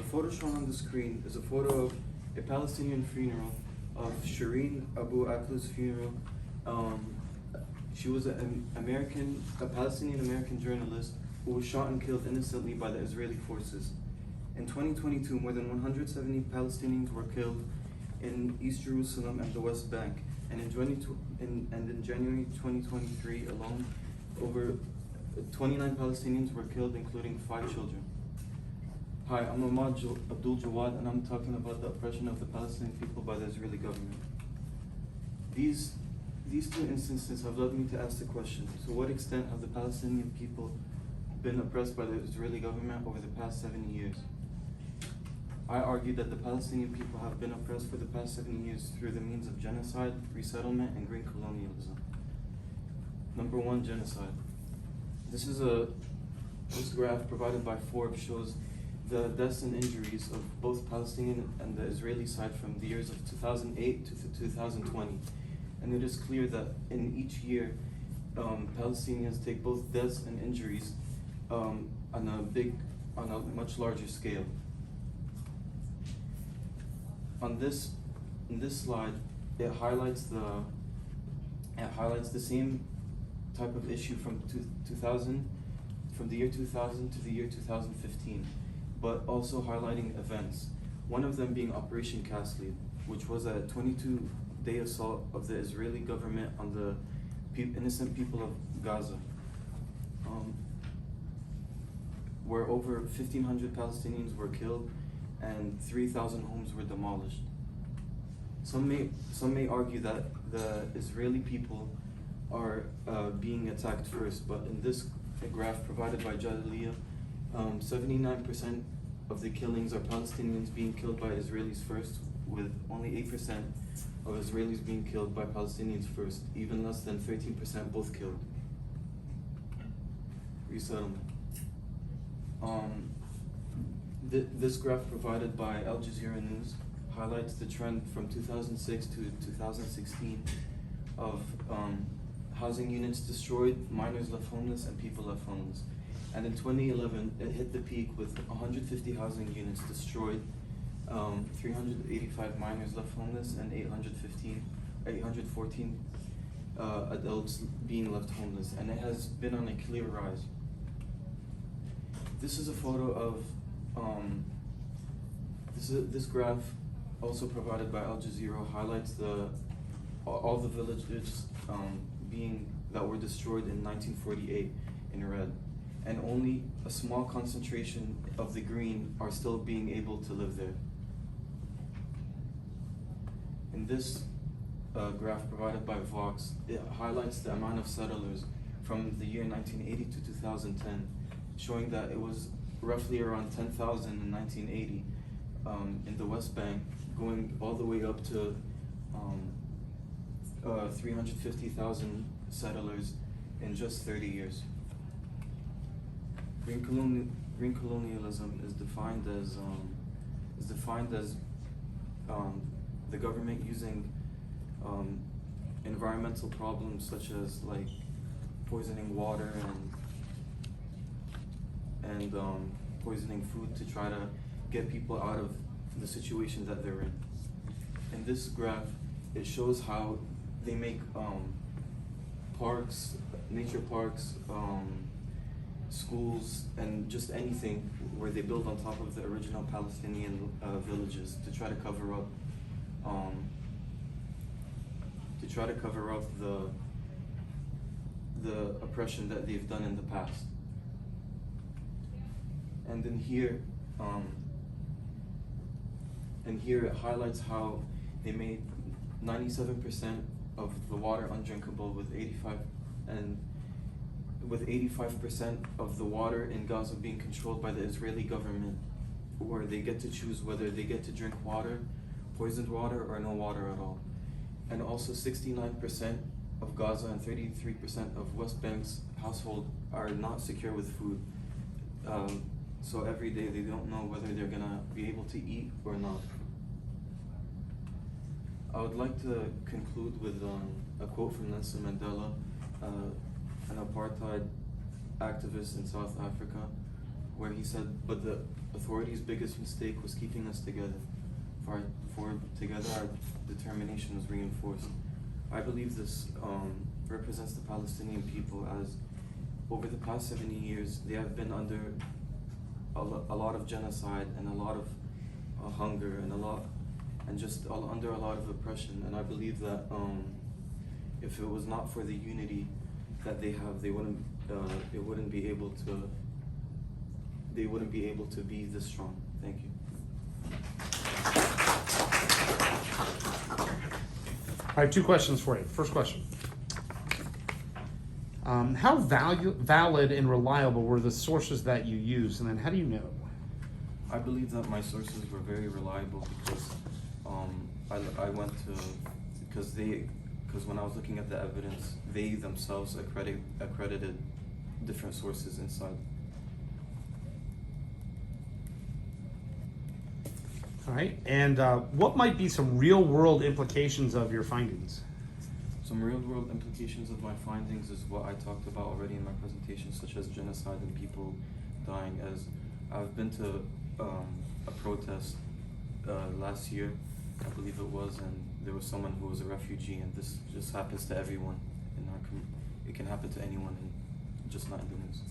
photo shown on the screen is a photo of a Palestinian funeral of Shireen Abu Akleh's funeral. She was a Palestinian American journalist who was shot and killed innocently by the Israeli forces. In 2022, more than 170 Palestinians were killed in East Jerusalem and the West Bank. And in January 2023 alone, over 29 Palestinians were killed, including 5 children. Hi, I'm Ahmad Abdul Jawad, and I'm talking about the oppression of the Palestinian people by the Israeli government. These two instances have led me to ask the question: to what extent have the Palestinian people been oppressed by the Israeli government over the past 70 years? I argue that the Palestinian people have been oppressed for the past 70 years through the means of genocide, resettlement, and green colonialism. Number 1, genocide. This graph provided by Forbes shows the deaths and injuries of both Palestinian and the Israeli side from the years of 2008 to 2020. And it is clear that in each year, Palestinians take both deaths and injuries on a much larger scale. In this slide, it highlights the same type of issue from the year 2000 to the year 2015, but also highlighting events. One of them being Operation Cast Lead, which was a 22-day assault of the Israeli government on the innocent people of Gaza, where over 1,500 Palestinians were killed and 3,000 homes were demolished. Some may argue that the Israeli people are being attacked first, but in this graph provided by Jadaliya, 79% of the killings are Palestinians being killed by Israelis first, with only 8% of Israelis being killed by Palestinians first, even less than 13% both killed. Resettlement. This graph provided by Al Jazeera News highlights the trend from 2006 to 2016 of housing units destroyed, minors left homeless, and people left homeless. And in 2011, it hit the peak with 150 housing units destroyed, 385 minors left homeless, and 814 adults being left homeless. And it has been on a clear rise. This is a photo of this graph, also provided by Al Jazeera, highlights all the villages that were destroyed in 1948 in red, and only a small concentration of the green are still being able to live there. In this graph provided by Vox, it highlights the amount of settlers from the year 1980 to 2010, showing that it was roughly around 10,000 in 1980 in the West Bank, going all the way up to 350,000 settlers in just 30 years. Green colonialism is defined as the government using environmental problems such as like poisoning water and poisoning food to try to get people out of the situation that they're in. In this graph, it shows how they make parks, nature parks, schools, and just anything where they build on top of the original Palestinian villages to try to cover up the oppression that they've done in the past. And then here it highlights how they made 97% of the water undrinkable, with 85% of the water in Gaza being controlled by the Israeli government, where they get to choose whether they get to drink water, poisoned water, or no water at all. And also 69% of Gaza and 33% of West Bank's household are not secure with food. So every day they don't know whether they're gonna be able to eat or not. I would like to conclude with a quote from Nelson Mandela, an apartheid activist in South Africa, where he said, but the authorities' biggest mistake was keeping us together. For together our determination was reinforced. I believe this represents the Palestinian people, as over the past 70 years they have been under a lot of genocide and a lot of hunger and under a lot of oppression. And I believe that if it was not for the unity that they have, they wouldn't be able to be this strong. Thank you. I have two questions for you. First question. How valid and reliable were the sources that you used, and then how do you know? I believe that my sources were very reliable because I went to, because when I was looking at the evidence, they themselves accredited different sources inside. All right, and what might be some real world implications of your findings? Some real world implications of my findings is what I talked about already in my presentation, such as genocide and people dying. As I've been to a protest last year, I believe it was, and there was someone who was a refugee, and this just happens to everyone in our community. It can happen to anyone, and just not in the news.